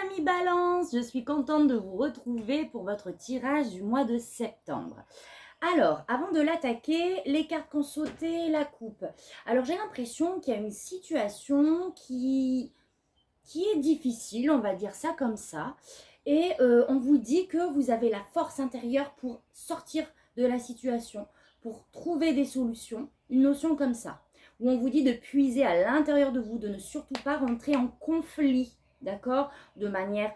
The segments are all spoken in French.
amis Balance, je suis contente de vous retrouver pour votre tirage du mois de septembre. Alors, avant de l'attaquer, les cartes qu'on sauté, la coupe. Alors, j'ai l'impression qu'il y a une situation qui est difficile, on va dire ça comme ça. Et on vous dit que vous avez la force intérieure pour sortir de la situation, pour trouver des solutions. Une notion comme ça, où on vous dit de puiser à l'intérieur de vous, de ne surtout pas rentrer en conflit, d'accord, de manière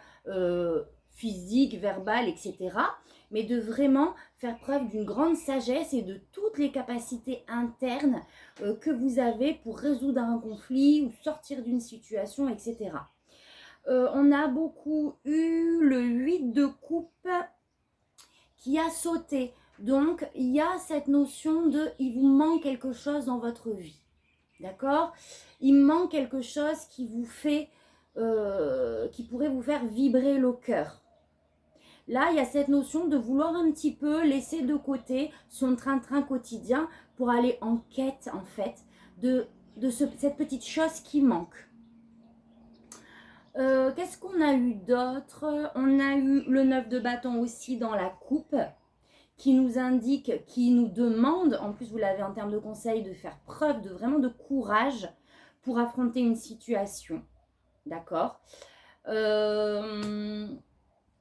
physique, verbale, etc. Mais de vraiment faire preuve d'une grande sagesse et de toutes les capacités internes que vous avez pour résoudre un conflit ou sortir d'une situation, etc. On a beaucoup eu le 8 de coupe qui a sauté. Donc, il y a cette notion de « il vous manque quelque chose dans votre vie ». D'accord? Il manque quelque chose qui vous fait, qui pourrait vous faire vibrer le cœur. Là, il y a cette notion de vouloir un petit peu laisser de côté son train-train quotidien pour aller en quête, en fait, de cette petite chose qui manque. Qu'est-ce qu'on a eu d'autre? On a eu le 9 de bâton aussi dans la coupe qui nous indique, qui nous demande, en plus vous l'avez en termes de conseil, de faire preuve de vraiment de courage pour affronter une situation. D'accord?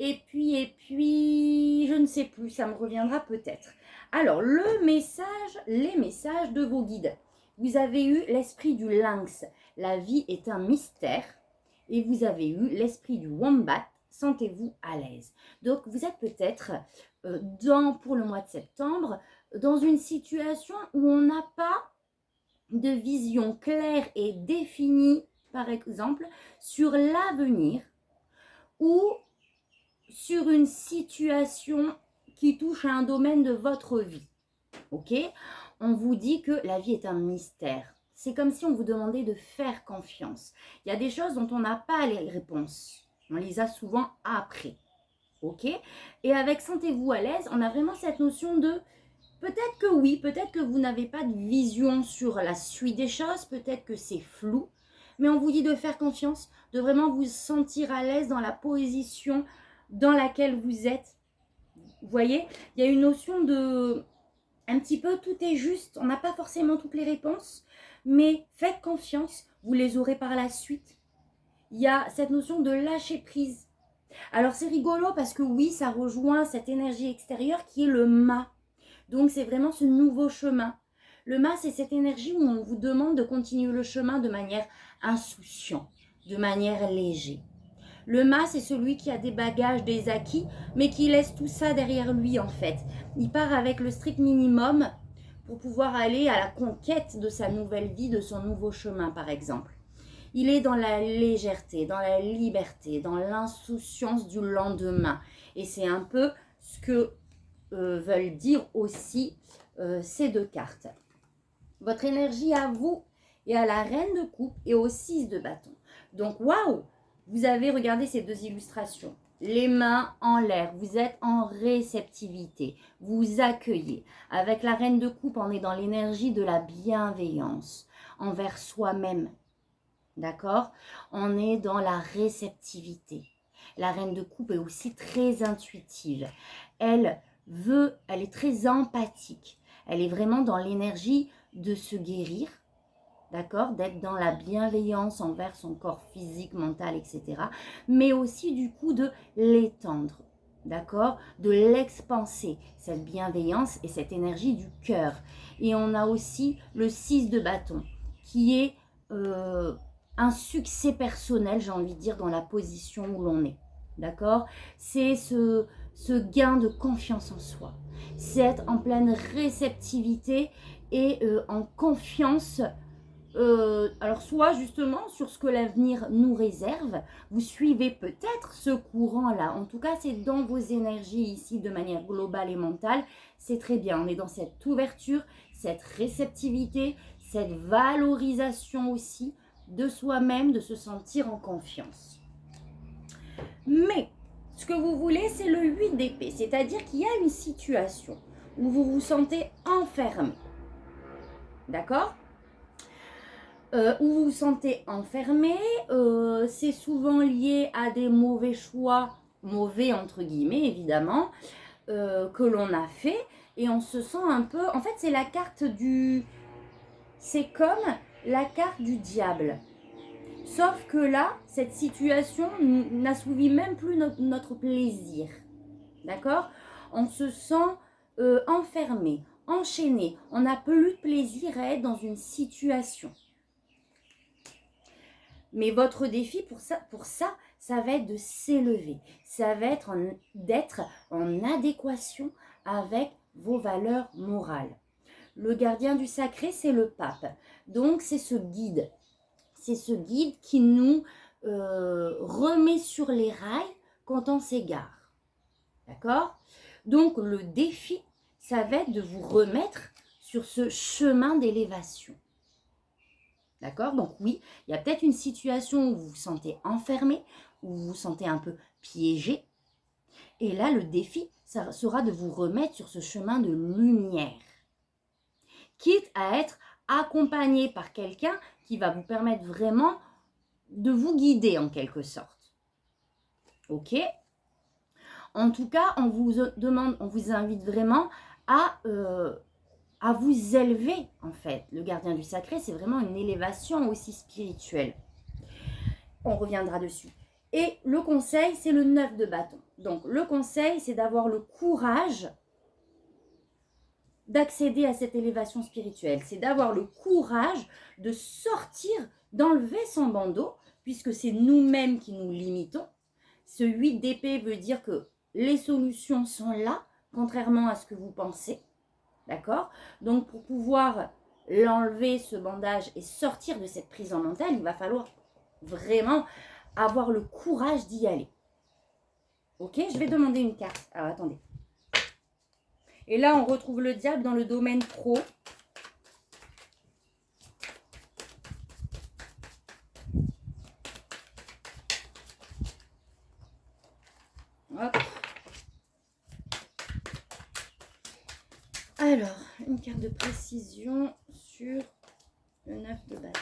Et puis, je ne sais plus, ça me reviendra peut-être. Alors, les messages de vos guides. Vous avez eu l'esprit du lynx, la vie est un mystère. Et vous avez eu l'esprit du wombat, sentez-vous à l'aise. Donc, vous êtes peut-être pour le mois de septembre, dans une situation où on n'a pas de vision claire et définie, par exemple, sur l'avenir ou sur une situation qui touche à un domaine de votre vie. Ok? On vous dit que la vie est un mystère. C'est comme si on vous demandait de faire confiance. Il y a des choses dont on n'a pas les réponses. On les a souvent après. Ok? Et avec sentez-vous à l'aise, on a vraiment cette notion de peut-être que oui, peut-être que vous n'avez pas de vision sur la suite des choses, peut-être que c'est flou, mais on vous dit de faire confiance, de vraiment vous sentir à l'aise dans la position dans laquelle vous êtes. Vous voyez, il y a une notion de un petit peu tout est juste, on n'a pas forcément toutes les réponses, mais faites confiance, vous les aurez par la suite. Il y a cette notion de lâcher prise. Alors c'est rigolo parce que oui, ça rejoint cette énergie extérieure qui est le mât. Donc c'est vraiment ce nouveau chemin. Le mât, c'est cette énergie où on vous demande de continuer le chemin de manière insouciante, de manière légère. Le mât, c'est celui qui a des bagages, des acquis, mais qui laisse tout ça derrière lui en fait. Il part avec le strict minimum pour pouvoir aller à la conquête de sa nouvelle vie, de son nouveau chemin par exemple. Il est dans la légèreté, dans la liberté, dans l'insouciance du lendemain. Et c'est un peu ce que veulent dire aussi ces deux cartes. Votre énergie à vous et à la reine de coupe et au 6 de bâton. Donc, waouh! Vous avez regardé ces deux illustrations. Les mains en l'air, vous êtes en réceptivité, vous accueillez. Avec la reine de coupe, on est dans l'énergie de la bienveillance envers soi-même. D'accord? On est dans la réceptivité. La reine de coupe est aussi très intuitive. Elle est très empathique. Elle est vraiment dans l'énergie de se guérir, d'accord, d'être dans la bienveillance envers son corps physique, mental, etc. Mais aussi du coup de l'étendre, d'accord, de l'expanser, cette bienveillance et cette énergie du cœur. Et on a aussi le 6 de bâton qui est un succès personnel, j'ai envie de dire, dans la position où l'on est, d'accord. C'est ce gain de confiance en soi, c'est être en pleine réceptivité et en confiance. Alors soit justement sur ce que l'avenir nous réserve, vous suivez peut-être ce courant-là. En tout cas, c'est dans vos énergies ici de manière globale et mentale. C'est très bien, on est dans cette ouverture, cette réceptivité, cette valorisation aussi de soi-même, de se sentir en confiance. Mais ce que vous voulez, c'est le 8 d'épée, c'est-à-dire qu'il y a une situation où vous vous sentez enfermé. D'accord ? où vous vous sentez enfermé, c'est souvent lié à des mauvais choix, mauvais entre guillemets évidemment, que l'on a fait, et on se sent un peu, en fait c'est la carte du, c'est comme la carte du diable. Sauf que là, cette situation n'assouvit même plus notre plaisir. D'accord? On se sent enfermé, enchaîné. On n'a plus de plaisir à être dans une situation. Mais votre défi pour ça va être de s'élever. Ça va être d'être en adéquation avec vos valeurs morales. Le gardien du sacré, c'est le pape. Donc, c'est ce guide. C'est ce guide qui nous remet sur les rails quand on s'égare. D'accord? Donc, le défi, ça va être de vous remettre sur ce chemin d'élévation. D'accord? Donc oui, il y a peut-être une situation où vous vous sentez enfermé, où vous vous sentez un peu piégé. Et là, le défi, ça sera de vous remettre sur ce chemin de lumière. Quitte à être accompagné par quelqu'un qui va vous permettre vraiment de vous guider en quelque sorte. Ok? En tout cas, on vous invite vraiment à vous élever en fait. Le gardien du sacré, c'est vraiment une élévation aussi spirituelle. On reviendra dessus. Et le conseil, c'est le 9 de bâton. Donc le conseil, c'est d'avoir le courage d'accéder à cette élévation spirituelle. C'est d'avoir le courage de sortir, d'enlever son bandeau, puisque c'est nous-mêmes qui nous limitons. Ce 8 d'épée veut dire que les solutions sont là, contrairement à ce que vous pensez. D'accord? Donc pour pouvoir l'enlever, ce bandage, et sortir de cette prison mentale, il va falloir vraiment avoir le courage d'y aller. Ok? Je vais demander une carte. Alors attendez. Et là, on retrouve le diable dans le domaine pro. Hop. Alors, une carte de précision sur le 9 de bâton.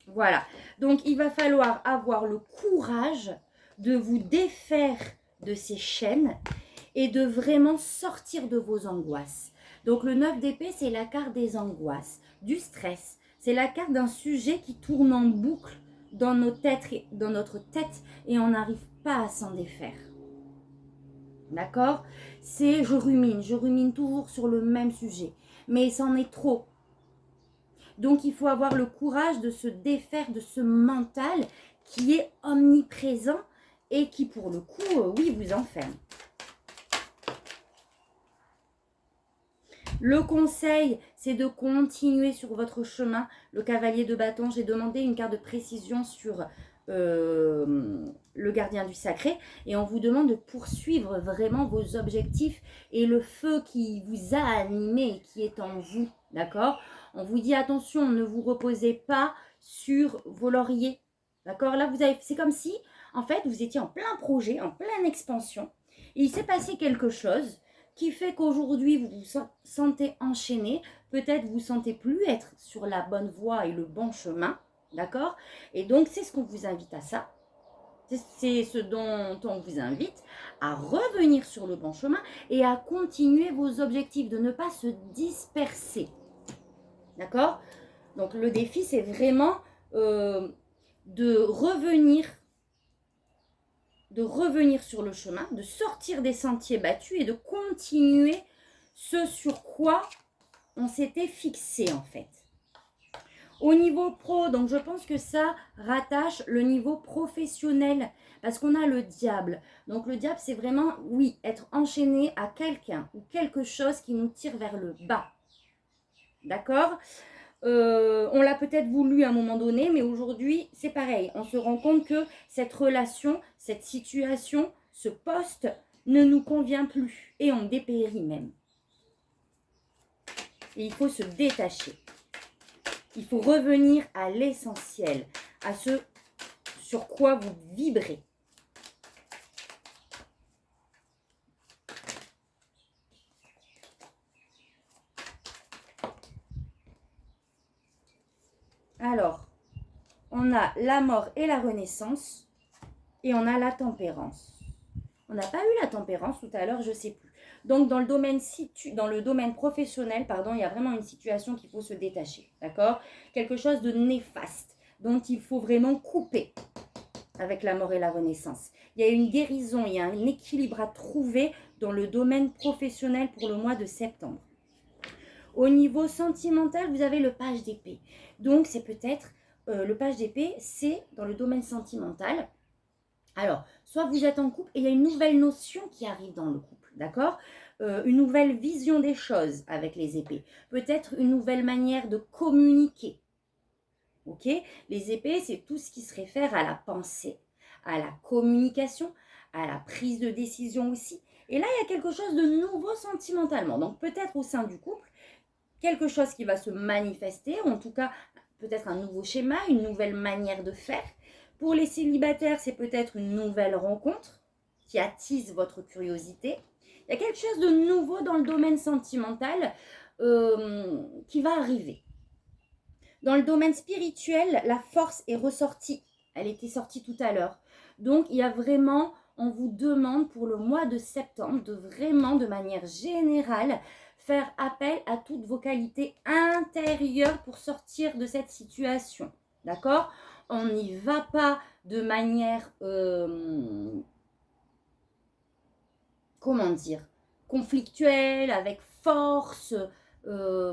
Voilà. Donc, il va falloir avoir le courage de vous défaire de ces chaînes et de vraiment sortir de vos angoisses. Donc, le 9 d'épée, c'est la carte des angoisses, du stress. C'est la carte d'un sujet qui tourne en boucle dans notre tête et on n'arrive pas à s'en défaire. D'accord? C'est je rumine toujours sur le même sujet. Mais c'en est trop. Donc, il faut avoir le courage de se défaire de ce mental qui est omniprésent et qui, pour le coup, oui, vous enferme. Le conseil, c'est de continuer sur votre chemin. Le cavalier de bâton, j'ai demandé une carte de précision sur le gardien du sacré. Et on vous demande de poursuivre vraiment vos objectifs et le feu qui vous a animé et qui est en vous. D'accord? On vous dit attention, ne vous reposez pas sur vos lauriers. D'accord? Là, c'est comme si, en fait, vous étiez en plein projet, en pleine expansion. Et il s'est passé quelque chose qui fait qu'aujourd'hui, vous vous sentez enchaîné. Peut-être vous ne sentez plus être sur la bonne voie et le bon chemin. D'accord? Et donc, c'est ce qu'on vous invite à ça. C'est ce dont on vous invite à revenir sur le bon chemin et à continuer vos objectifs, de ne pas se disperser. D'accord? Donc, le défi, c'est vraiment de revenir sur le chemin, de sortir des sentiers battus et de continuer ce sur quoi on s'était fixé en fait. Au niveau pro, donc je pense que ça rattache le niveau professionnel parce qu'on a le diable. Donc le diable, c'est vraiment, oui, être enchaîné à quelqu'un ou quelque chose qui nous tire vers le bas. D'accord? On l'a peut-être voulu à un moment donné, mais aujourd'hui, c'est pareil. On se rend compte que cette relation, cette situation, ce poste ne nous convient plus et on dépérit même. Et il faut se détacher. Il faut revenir à l'essentiel, à ce sur quoi vous vibrez. on a la mort et la renaissance, et on a la tempérance. On n'a pas eu la tempérance tout à l'heure, je ne sais plus. Donc, dans le domaine professionnel, il y a vraiment une situation qu'il faut se détacher, d'accord? Quelque chose de néfaste, dont il faut vraiment couper avec la mort et la renaissance. Il y a une guérison, il y a un équilibre à trouver dans le domaine professionnel pour le mois de septembre. Au niveau sentimental, vous avez le page d'épée. Donc, c'est peut-être, le page d'épée, c'est dans le domaine sentimental. Alors, soit vous êtes en couple et il y a une nouvelle notion qui arrive dans le couple, d'accord? Une nouvelle vision des choses avec les épées. Peut-être une nouvelle manière de communiquer. Ok? Les épées, c'est tout ce qui se réfère à la pensée, à la communication, à la prise de décision aussi. Et là, il y a quelque chose de nouveau sentimentalement. Donc, peut-être au sein du couple, quelque chose qui va se manifester, ou en tout cas, peut-être un nouveau schéma, une nouvelle manière de faire. Pour les célibataires, c'est peut-être une nouvelle rencontre qui attise votre curiosité. Il y a quelque chose de nouveau dans le domaine sentimental qui va arriver. Dans le domaine spirituel, la force est ressortie. Elle était sortie tout à l'heure. Donc, il y a vraiment, on vous demande pour le mois de septembre de vraiment, de manière générale, faire appel à toutes vos qualités intérieures pour sortir de cette situation. D'accord? On n'y va pas de manière, comment dire, conflictuelle, avec force.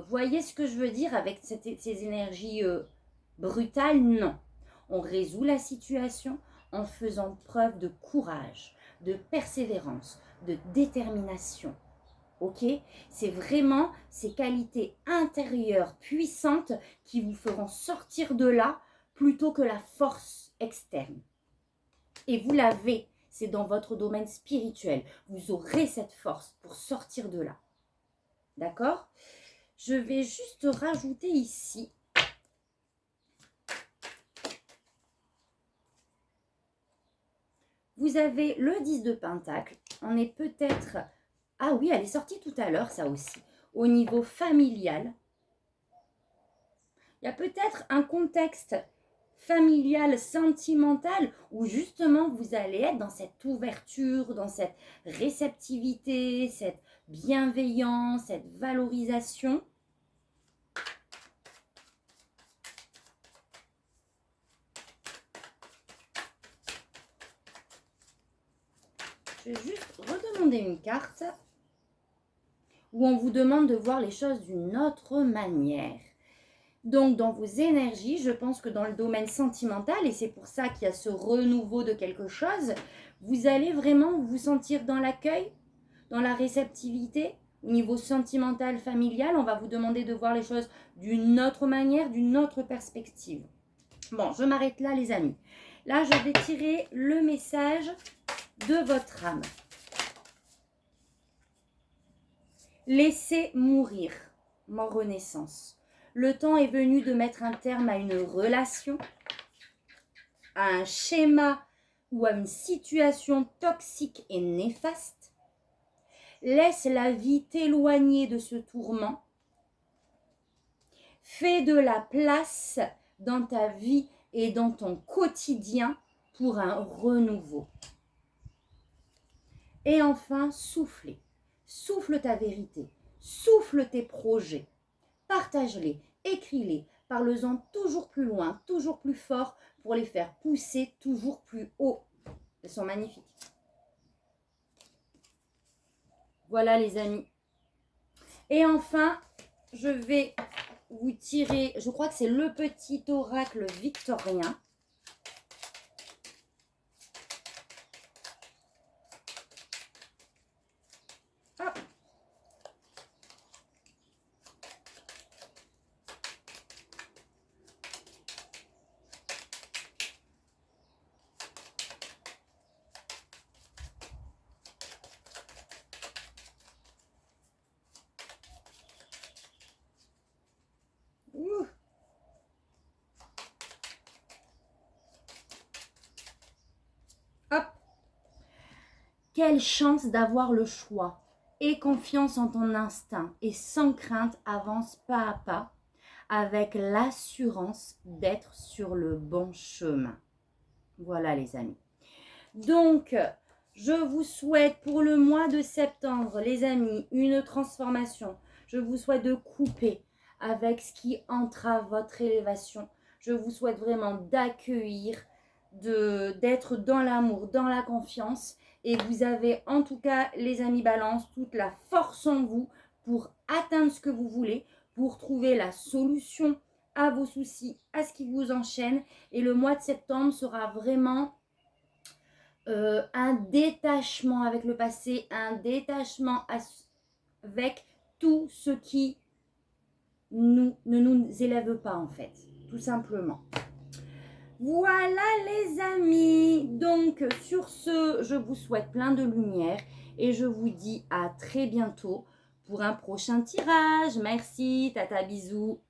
Voyez ce que je veux dire avec ces énergies brutales? Non. On résout la situation en faisant preuve de courage, de persévérance, de détermination. Ok? C'est vraiment ces qualités intérieures puissantes qui vous feront sortir de là plutôt que la force externe. Et vous l'avez, c'est dans votre domaine spirituel. Vous aurez cette force pour sortir de là. D'accord? Je vais juste rajouter ici. Vous avez le 10 de Pentacle. On est peut-être... Ah oui, elle est sortie tout à l'heure, ça aussi. Au niveau familial, il y a peut-être un contexte familial, sentimental, où justement vous allez être dans cette ouverture, dans cette réceptivité, cette bienveillance, cette valorisation. Je vais juste redemander une carte où on vous demande de voir les choses d'une autre manière. Donc, dans vos énergies, je pense que dans le domaine sentimental, et c'est pour ça qu'il y a ce renouveau de quelque chose, vous allez vraiment vous sentir dans l'accueil, dans la réceptivité. Au niveau sentimental, familial, on va vous demander de voir les choses d'une autre manière, d'une autre perspective. Bon, je m'arrête là, les amis. Là, je vais tirer le message de votre âme. Laissez mourir, mort renaissance. Le temps est venu de mettre un terme à une relation, à un schéma ou à une situation toxique et néfaste. Laisse la vie t'éloigner de ce tourment. Fais de la place dans ta vie et dans ton quotidien pour un renouveau. Et enfin, soufflez. Souffle ta vérité. Souffle tes projets. Partage-les, écris-les, parle-en toujours plus loin, toujours plus fort pour les faire pousser toujours plus haut. Elles sont magnifiques. Voilà les amis. Et enfin, je vais vous tirer, je crois que c'est le petit oracle victorien. Hop. Hop. Quelle chance d'avoir le choix. Aie confiance en ton instinct et sans crainte avance pas à pas avec l'assurance d'être sur le bon chemin. Voilà les amis. Donc, je vous souhaite pour le mois de septembre, les amis, une transformation. Je vous souhaite de couper avec ce qui entrave votre élévation. Je vous souhaite vraiment d'accueillir, d'être dans l'amour, dans la confiance. Et vous avez en tout cas, les amis Balance, toute la force en vous pour atteindre ce que vous voulez, pour trouver la solution à vos soucis, à ce qui vous enchaîne. Et le mois de septembre sera vraiment un détachement avec le passé, un détachement avec tout ce qui ne nous élève pas en fait, tout simplement. Voilà les amis, donc sur ce, je vous souhaite plein de lumière et je vous dis à très bientôt pour un prochain tirage. Merci, tata, bisous.